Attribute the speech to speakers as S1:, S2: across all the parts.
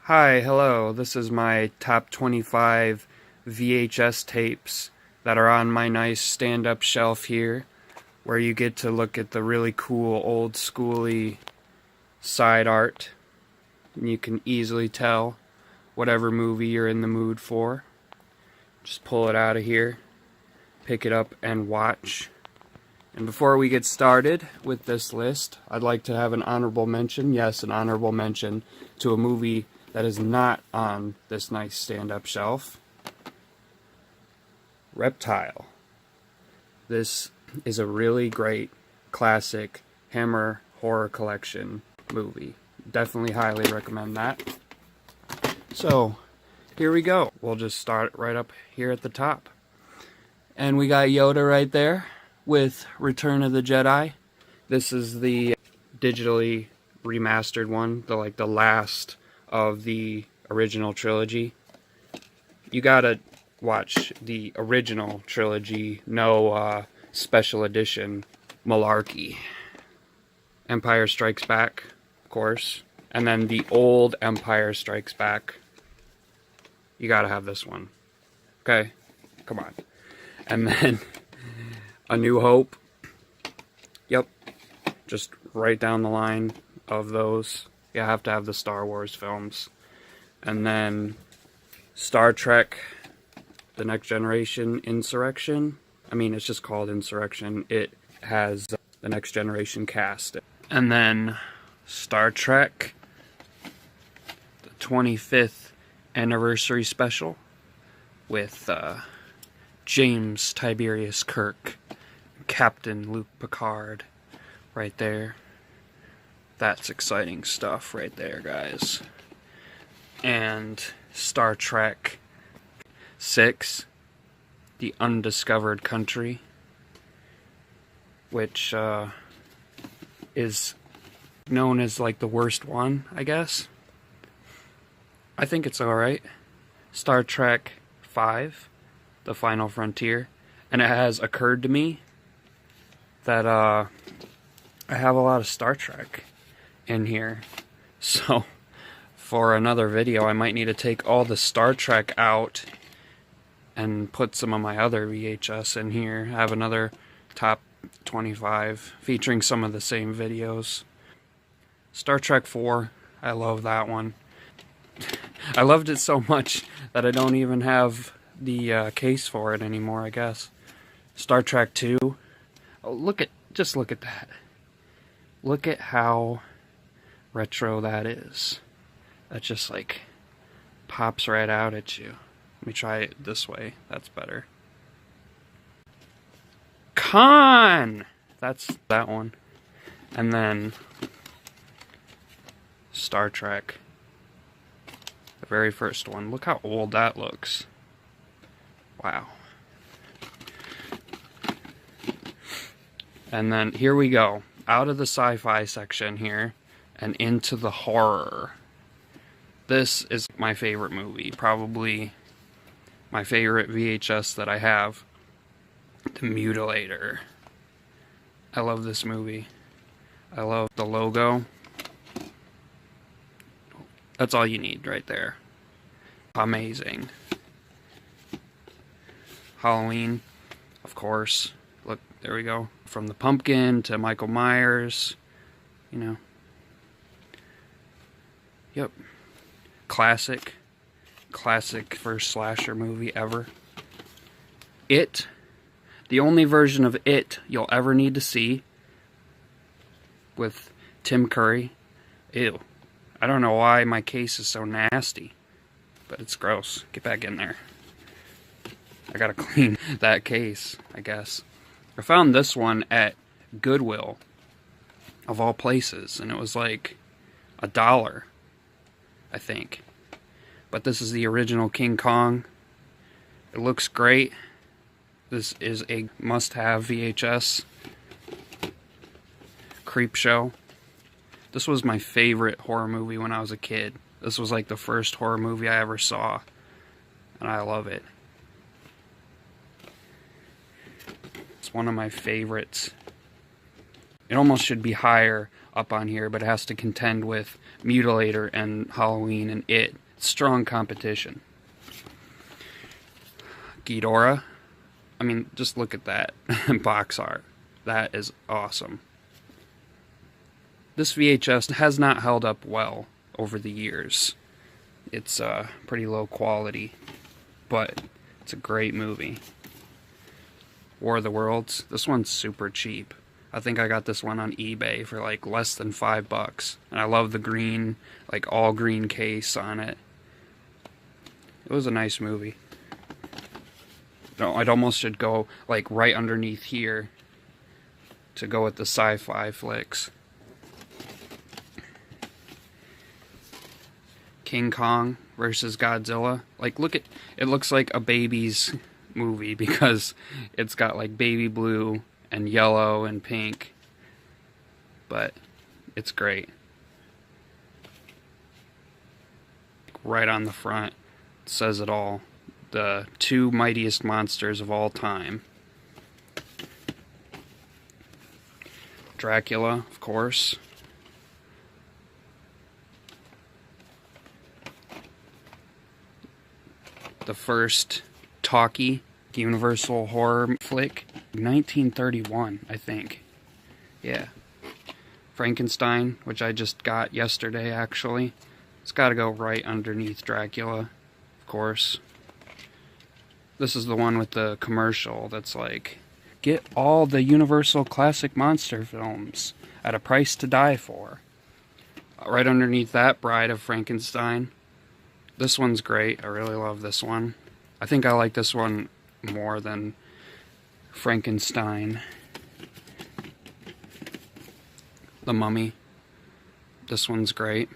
S1: Hi, hello. This is my top 25 VHS tapes that are on my nice stand-up shelf here, where you get to look at the really cool old schooly side art. And you can easily tell whatever movie you're in the mood for. Just pull it out of here, pick it up, and watch. And before we get started with this list, I'd like to have an honorable mention, yes, an honorable mention, to a movie that is not on this nice stand-up shelf. Reptile. This is a really great classic Hammer Horror Collection movie. Definitely highly recommend that. So, here we go. We'll just start right up here at the top. And we got Yoda right there with Return of the Jedi. This is the digitally remastered one, the last of the original trilogy. You gotta watch the original trilogy, no special edition malarkey. Empire Strikes Back, of course, and then the old Empire Strikes Back. You gotta have this one. Okay? Come on. And then A New Hope. Yep. Just right down the line of those. You have to have the Star Wars films. And then Star Trek, The Next Generation, Insurrection. I mean, it's just called Insurrection. It has the Next Generation cast. And then Star Trek, the 25th anniversary special with James Tiberius Kirk, Captain Luke Picard, right there. That's exciting stuff right there, guys. And Star Trek 6, The Undiscovered Country, which is known as like the worst one, I guess. I think it's alright. Star Trek 5, The Final Frontier. And it has occurred to me that I have a lot of Star Trek in here. So, for another video, I might need to take all the Star Trek out and put some of my other VHS in here. I have another top 25 featuring some of the same videos. Star Trek 4, I love that one. I loved it so much that I don't even have the case for it anymore, I guess. Star Trek 2. Oh, just look at that. Look at how retro that is. That just like pops right out at you. Let me try it this way. That's better. Con! That's that one. And then Star Trek. The very first one. Look how old that looks. Wow. And then here we go. Out of the sci-fi section here and into the horror. This is my favorite movie. Probably my favorite VHS that I have. The Mutilator. I love this movie. I love the logo. That's all you need right there. Amazing. Halloween, of course. Look, there we go. From the pumpkin to Michael Myers, you know. Yep. Classic first slasher movie ever. It, the only version of It you'll ever need to see, with Tim Curry. Ew. I don't know why my case is so nasty, but it's gross. Get back in there. I gotta clean that case, I guess. I found this one at Goodwill, of all places, and it was like $1, I think. But this is the original King Kong. It looks great. This is a must-have VHS. Creepshow. This was my favorite horror movie when I was a kid. This was like the first horror movie I ever saw, and I love it. It's one of my favorites. It almost should be higher up on here, but it has to contend with Mutilator and Halloween and It. Strong competition. Ghidorah. I mean, just look at that box art. That is awesome. This VHS has not held up well over the years. It's pretty low quality, but it's a great movie. War of the Worlds. This one's super cheap. I think I got this one on eBay for like less than $5. And I love the green, like all green case on it. It was a nice movie. No, I'd almost should go like right underneath here to go with the sci-fi flicks. King Kong versus Godzilla. Like, look at it, looks like a baby's movie because it's got like baby blue and yellow and pink, but it's great. Right on the front, it says it all. The two mightiest monsters of all time. Dracula, of course. The first talkie Universal horror flick, 1931, I think. Yeah. Frankenstein, which I just got yesterday, actually. It's got to go right underneath Dracula, of course. This is the one with the commercial that's like, get all the Universal classic monster films at a price to die for. Right underneath that, Bride of Frankenstein. This one's great. I really love this one. I think I like this one more than Frankenstein. The Mummy. This one's great.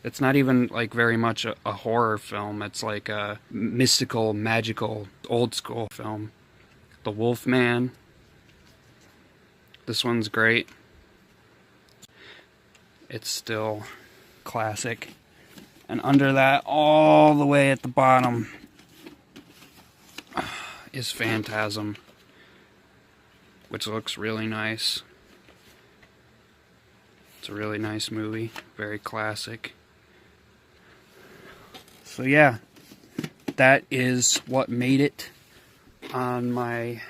S1: It's not even like very much a horror film. It's like a mystical, magical, old school film. The Wolfman. This one's great. It's still classic. And under that, all the way at the bottom, is Phantasm, which looks really nice. It's a really nice movie. Very classic. So yeah, that is what made it on my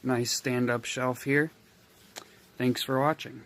S1: nice stand-up shelf here. Thanks for watching.